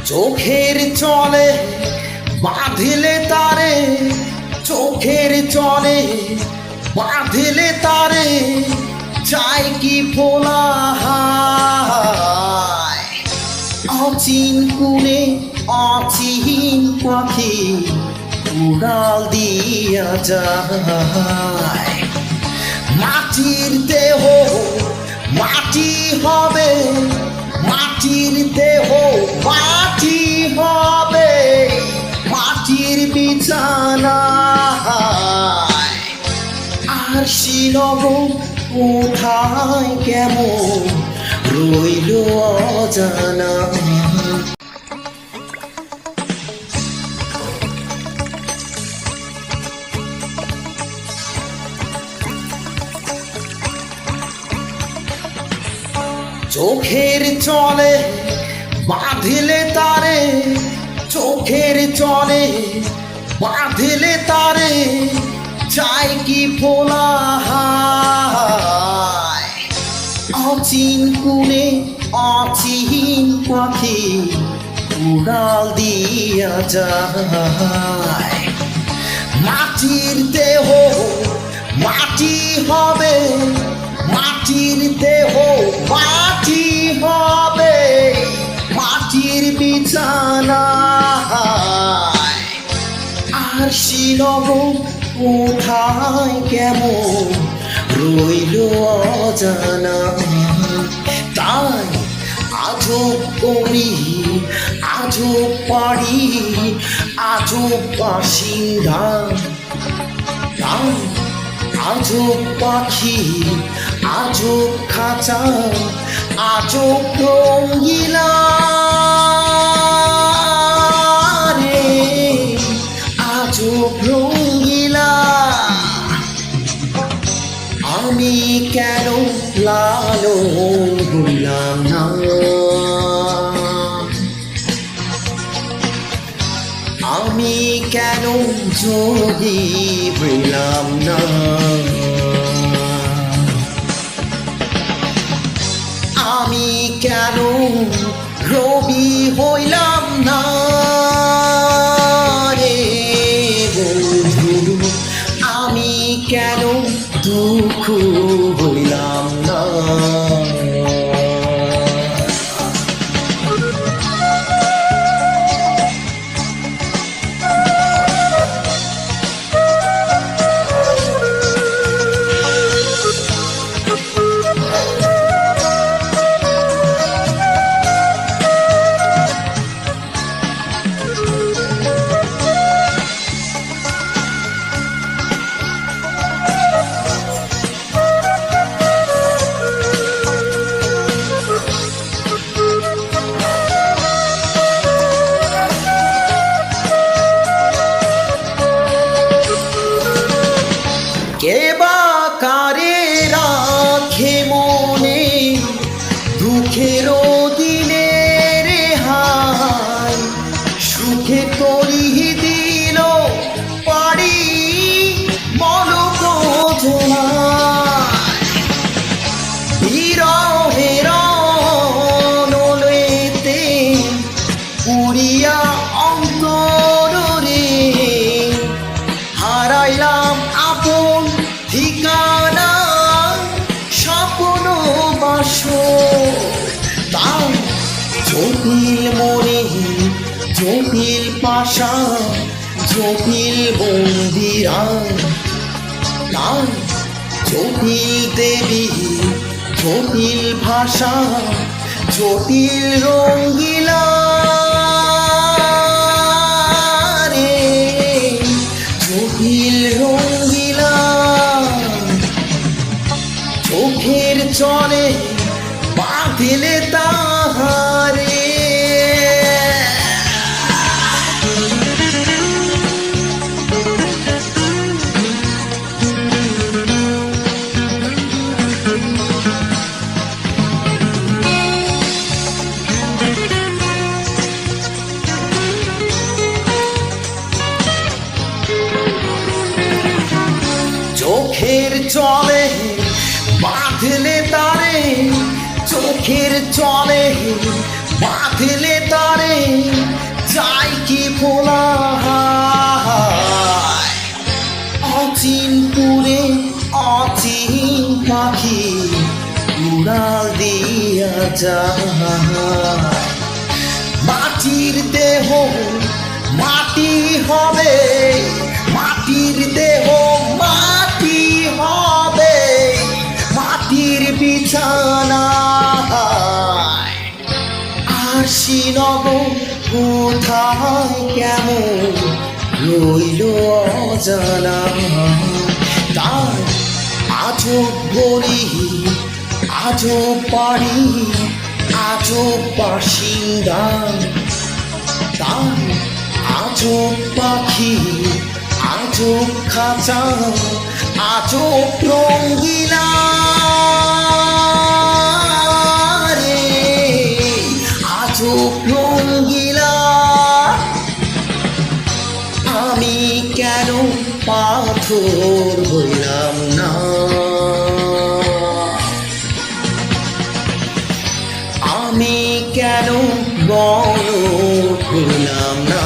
চোখের চলে বাঁধলে তারে, চোখের চলে বাঁধলে তারে, চাই কি ফোলা হায়। অচিন কুনে অচিন পাখি উড়াল দিয়া যায়। মাটির দেহ মাটি হবে, মাটির দেহ মাটি হবে, মাটির বিছানা। আর শিলব কোথায় কেমন রইল অজানা। চোখের চলে বাঁধলে তারে, চোখের চলে বাঁধলে তারে, চাই কি ফোলা হায়। অচিন কুনে অচিন পাখি উড়াল দিয়া যায়। মাটির দেহ মাটি হবে, মাটির দেহ মাটি হবে, মাটির বিছানা। আর শিলব কোথায় কেমন রইল অজানা। তাই আজও করি আজও পারি আজও বাসিন্দা। তাই আজও পাখি আজও খাঁচা আজও রঙ্গিলা রে, আজও রঙ্গিলা। আমি কেন লালন হইলাম না, আমি কেন যোগী হইলাম না। আমি কেন রবি হইলাম না রে বন্ধু, আমি কেন দুঃখ হইলাম না। কে বা কারে রাখে মনে দুঃখের দিনে রেহাই, সুখে তরি দিল পারি মলক বিরহের নলেতে পুরিয়া অন্তর রে, হারাইলাম আপন ঠিকানা স্বপ্ন বাসর। তাই জটিল মনে জটিল পাশা জটিল বন্দিরা, তাই জটিল দেবী জটিল ভাষা জটিল রঙ্গিলা রে, জটিল রঙ্গিলা। চোখের চলে বাঁধলে তাহারে, চোখের চলে বাঁধলে তারে, চোখের চলে বাঁধলে তারে। যায়। মাটির দেহ মাটি হবে, মাটির দেহ মাটি হবে, মাটির বিছানা। আর শ্রীনগর কোথায় কেমন রইল অজানা। তার আজও গড়ি, আজও পারি, আজও বাসিন্দা। তার আজও পাখি, আজও খাঁচা, আজও রঙ্গিলা রে, আজও রঙ্গিলা। আমি কেন পাথর হইলাম না, আমি কেন বড় হইলাম না।